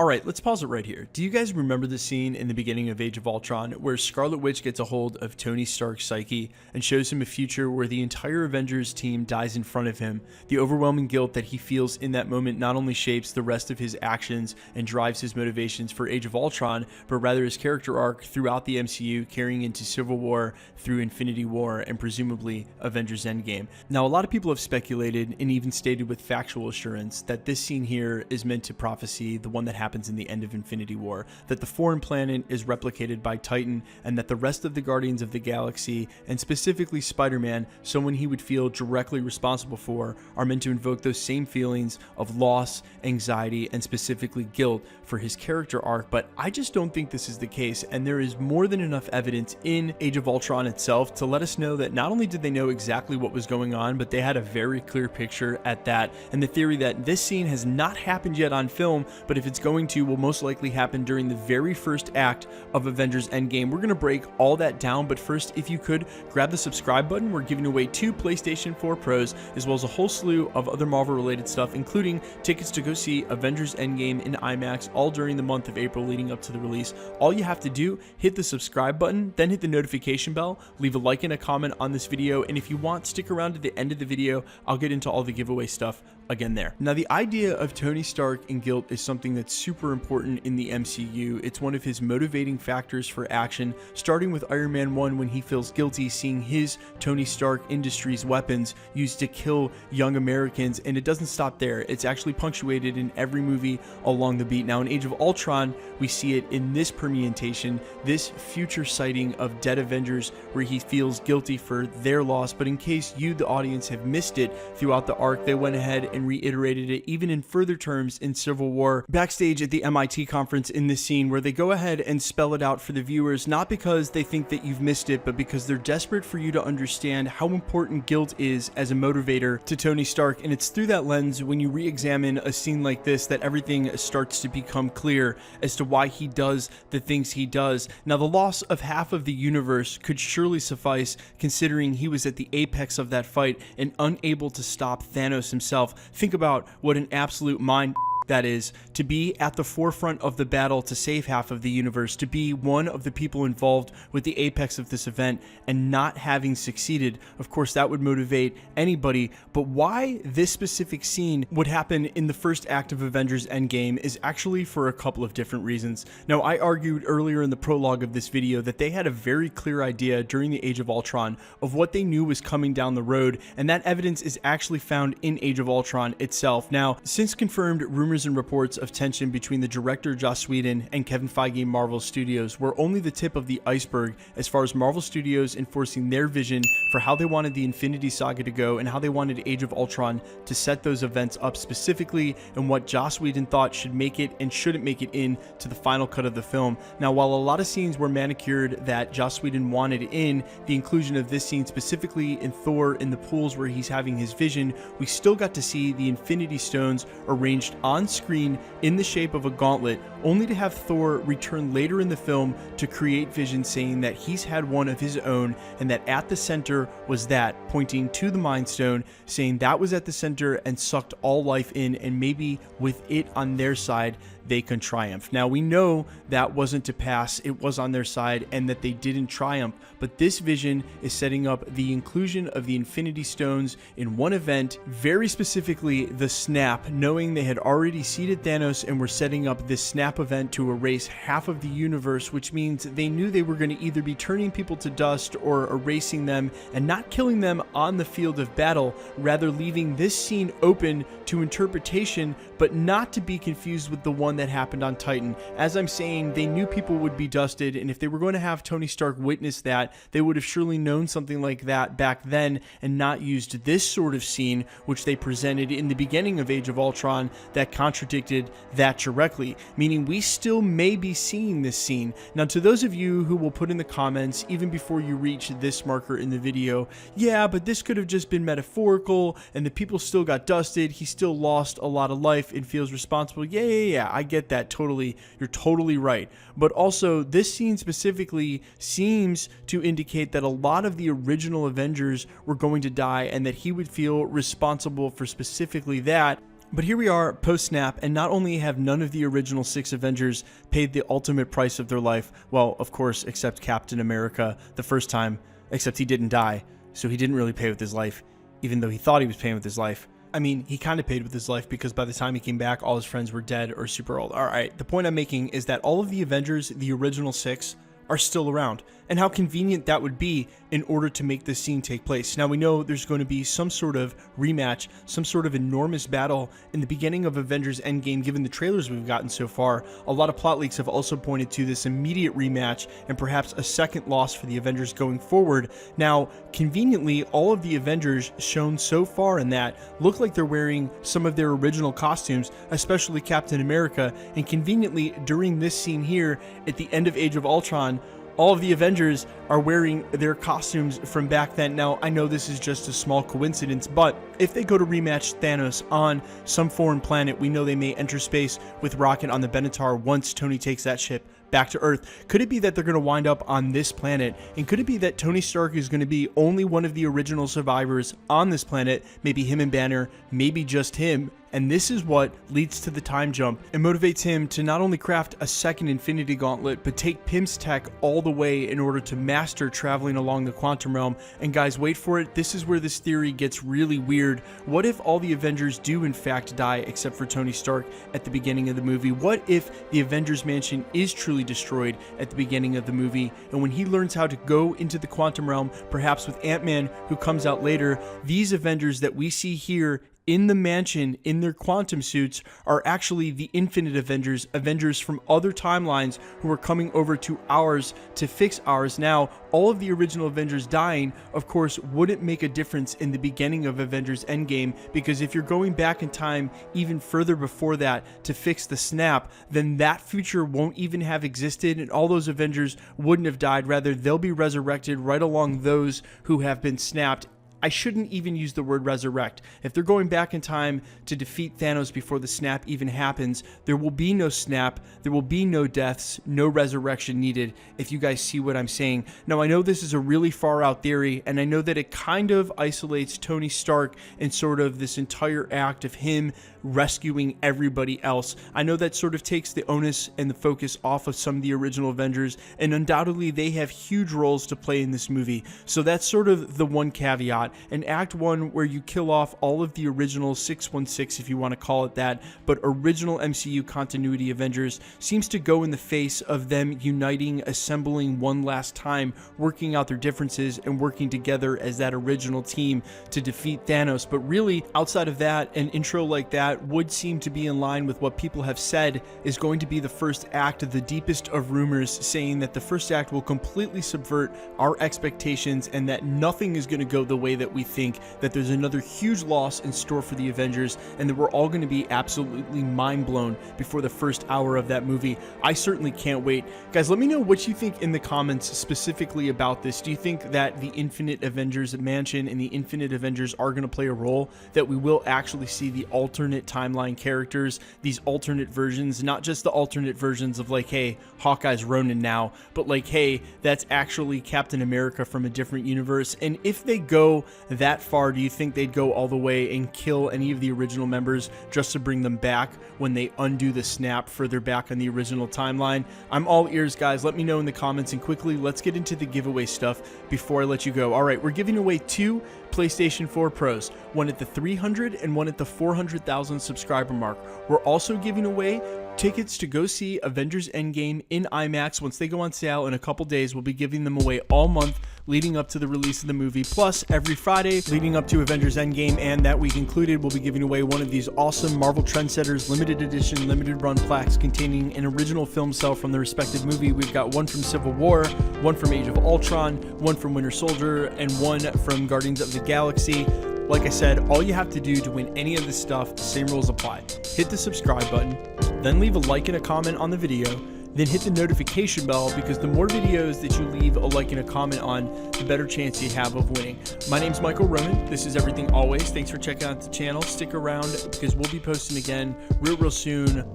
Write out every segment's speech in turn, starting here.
Alright, let's pause it right here. Do you guys remember the scene in the beginning of Age of Ultron where Scarlet Witch gets a hold of Tony Stark's psyche and shows him a future where the entire Avengers team dies in front of him? The overwhelming guilt that he feels in that moment not only shapes the rest of his actions and drives his motivations for Age of Ultron, but rather his character arc throughout the MCU, carrying into Civil War through Infinity War and presumably Avengers Endgame. Now, a lot of people have speculated and even stated with factual assurance that this scene here is meant to prophesy the one that happens in the end of Infinity War, that the foreign planet is replicated by Titan, and that the rest of the Guardians of the Galaxy, and specifically Spider-Man, someone he would feel directly responsible for, are meant to invoke those same feelings of loss, anxiety, and specifically guilt for his character arc. But I just don't think this is the case, and there is more than enough evidence in Age of Ultron itself to let us know that not only did they know exactly what was going on, but they had a very clear picture at that, and the theory that this scene has not happened yet on film, but if it's going to, will most likely happen during the very first act of Avengers Endgame. We're going to break all that down, but first, if you could, grab the subscribe button. We're giving away 2 PlayStation 4 Pros, as well as a whole slew of other Marvel-related stuff, including tickets to go see Avengers Endgame in IMAX, all during the month of April leading up to the release. All you have to do, hit the subscribe button, then hit the notification bell, leave a like and a comment on this video, and if you want, stick around to the end of the video. I'll get into all the giveaway stuff again there. Now, the idea of Tony Stark and guilt is something that's super important in the MCU. It's one of his motivating factors for action, starting with Iron Man 1 when he feels guilty seeing his Tony Stark Industries weapons used to kill young Americans, and it doesn't stop there. It's actually punctuated in every movie along the beat. Now, in Age of Ultron, we see it in this permutation, this future sighting of dead Avengers where he feels guilty for their loss. But in case you, the audience, have missed it throughout the arc, they went ahead and reiterated it even in further terms in Civil War, backstage at the MIT conference in this scene, where they go ahead and spell it out for the viewers, not because they think that you've missed it, but because they're desperate for you to understand how important guilt is as a motivator to Tony Stark. And it's through that lens, when you re-examine a scene like this, that everything starts to become clear as to why he does the things he does. Now, the loss of half of the universe could surely suffice, considering he was at the apex of that fight and unable to stop Thanos himself. Think about what an absolute mind that is, to be at the forefront of the battle to save half of the universe, to be one of the people involved with the apex of this event and not having succeeded. Of course, that would motivate anybody, but why this specific scene would happen in the first act of Avengers Endgame is actually for a couple of different reasons. Now, I argued earlier in the prologue of this video that they had a very clear idea during the Age of Ultron of what they knew was coming down the road, and that evidence is actually found in Age of Ultron itself. Now, since confirmed rumors and reports of tension between the director Joss Whedon and Kevin Feige Marvel Studios were only the tip of the iceberg as far as Marvel Studios enforcing their vision for how they wanted the Infinity Saga to go and how they wanted Age of Ultron to set those events up specifically, and what Joss Whedon thought should make it and shouldn't make it in to the final cut of the film. Now, while a lot of scenes were manicured that Joss Whedon wanted in, the inclusion of this scene specifically in Thor in the pools where he's having his vision, we still got to see the Infinity Stones arranged on screen in the shape of a gauntlet, only to have Thor return later in the film to create vision, saying that he's had one of his own and that at the center was that, pointing to the Mind Stone, saying that was at the center and sucked all life in, and maybe with it on their side they can triumph. Now, we know that wasn't to pass, it was on their side, and that they didn't triumph, but this vision is setting up the inclusion of the Infinity Stones in one event, very specifically the Snap, knowing they had already seeded Thanos and were setting up this Snap event to erase half of the universe, which means they knew they were going to either be turning people to dust or erasing them and not killing them on the field of battle, rather leaving this scene open to interpretation, but not to be confused with the one that happened on Titan. As I'm saying, they knew people would be dusted, and if they were going to have Tony Stark witness that, they would have surely known something like that back then and not used this sort of scene, which they presented in the beginning of Age of Ultron, that contradicted that directly, meaning we still may be seeing this scene. Now, to those of you who will put in the comments, even before you reach this marker in the video, yeah, but this could have just been metaphorical, and the people still got dusted, he still lost a lot of life and feels responsible. Yeah, I get that totally. You're totally right. But also, this scene specifically seems to indicate that a lot of the original Avengers were going to die and that he would feel responsible for specifically that, But here we are post-snap, and not only have none of the original 6 Avengers paid the ultimate price of their life, well, of course, except Captain America the first time, except he didn't die, so he didn't really pay with his life, even though he thought he was paying with his life. I mean, he kind of paid with his life because by the time he came back, all his friends were dead or super old. All right, the point I'm making is that all of the Avengers, the original 6, are still around, and how convenient that would be in order to make this scene take place. Now we know there's going to be some sort of rematch, some sort of enormous battle in the beginning of Avengers Endgame given the trailers we've gotten so far. A lot of plot leaks have also pointed to this immediate rematch and perhaps a second loss for the Avengers going forward. Now, conveniently, all of the Avengers shown so far in that look like they're wearing some of their original costumes, especially Captain America, and conveniently during this scene here at the end of Age of Ultron, all of the Avengers are wearing their costumes from back then. Now, I know this is just a small coincidence, but if they go to rematch Thanos on some foreign planet, we know they may enter space with Rocket on the Benatar once Tony takes that ship back to Earth. Could it be that they're going to wind up on this planet? And could it be that Tony Stark is going to be only one of the original survivors on this planet? Maybe him and Banner, maybe just him. And this is what leads to the time jump and motivates him to not only craft a second Infinity Gauntlet, but take Pym's tech all the way in order to master traveling along the quantum realm. And guys, wait for it. This is where this theory gets really weird. What if all the Avengers do in fact die except for Tony Stark at the beginning of the movie? What if the Avengers Mansion is truly destroyed at the beginning of the movie? And when he learns how to go into the quantum realm, perhaps with Ant-Man, who comes out later, these Avengers that we see here in the mansion in their quantum suits are actually the Infinite Avengers, Avengers from other timelines who are coming over to ours to fix ours. Now, all of the original Avengers dying, of course, wouldn't make a difference in the beginning of Avengers Endgame, because if you're going back in time even further before that to fix the snap, then that future won't even have existed and all those Avengers wouldn't have died. Rather, they'll be resurrected right along those who have been snapped. I shouldn't even use the word resurrect. If they're going back in time to defeat Thanos before the snap even happens, there will be no snap, there will be no deaths, no resurrection needed, if you guys see what I'm saying. Now, I know this is a really far out theory, and I know that it kind of isolates Tony Stark in sort of this entire act of him rescuing everybody else. I know that sort of takes the onus and the focus off of some of the original Avengers, and undoubtedly they have huge roles to play in this movie. So that's sort of the one caveat. In Act 1, where you kill off all of the original 616, if you want to call it that, but original MCU continuity Avengers, seems to go in the face of them uniting, assembling one last time, working out their differences, and working together as that original team to defeat Thanos. But really, outside of that, an intro like that would seem to be in line with what people have said is going to be the first act of the deepest of rumors, saying that the first act will completely subvert our expectations and that nothing is going to go the way that we think, that there's another huge loss in store for the Avengers, and that we're all going to be absolutely mind blown before the first hour of that movie. I certainly can't wait. Guys, let me know what you think in the comments specifically about this. Do you think that the Infinite Avengers Mansion and the Infinite Avengers are going to play a role, that we will actually see the alternate timeline characters, these alternate versions, not just the alternate versions of like, hey, Hawkeye's Ronin now, but like, hey, that's actually Captain America from a different universe? And if they go that far, do you think they'd go all the way and kill any of the original members just to bring them back when they undo the snap further back on the original timeline? I'm all ears, guys. Let me know in the comments, and quickly, let's get into the giveaway stuff before I let you go. All right, we're giving away 2 PlayStation 4 Pros, one at the 300 and one at the 400,000 subscriber mark. We're also giving away tickets to go see Avengers Endgame in IMAX. Once they go on sale in a couple days, we'll be giving them away all month leading up to the release of the movie. Plus, every Friday leading up to Avengers Endgame and that week included, we'll be giving away one of these awesome Marvel Trendsetters limited edition, limited run plaques containing an original film cell from the respective movie. We've got one from Civil War, one from Age of Ultron, one from Winter Soldier, and one from Guardians of the Galaxy. Like I said, all you have to do to win any of this stuff, the same rules apply. Hit the subscribe button, then leave a like and a comment on the video, then hit the notification bell, because the more videos that you leave a like and a comment on, the better chance you have of winning. My name's Michael Roman. This is Everything Always. Thanks for checking out the channel. Stick around because we'll be posting again real soon.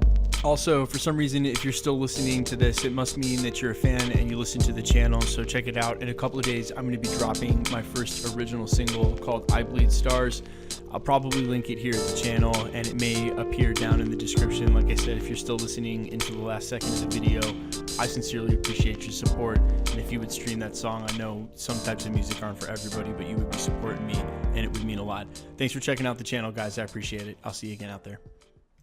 Also, for some reason, if you're still listening to this, it must mean that you're a fan and you listen to the channel, so check it out. In a couple of days, I'm going to be dropping my first original single called I Bleed Stars. I'll probably link it here at the channel, and it may appear down in the description. Like I said, if you're still listening into the last second of the video, I sincerely appreciate your support, and if you would stream that song, I know some types of music aren't for everybody, but you would be supporting me, and it would mean a lot. Thanks for checking out the channel, guys. I appreciate it. I'll see you again out there.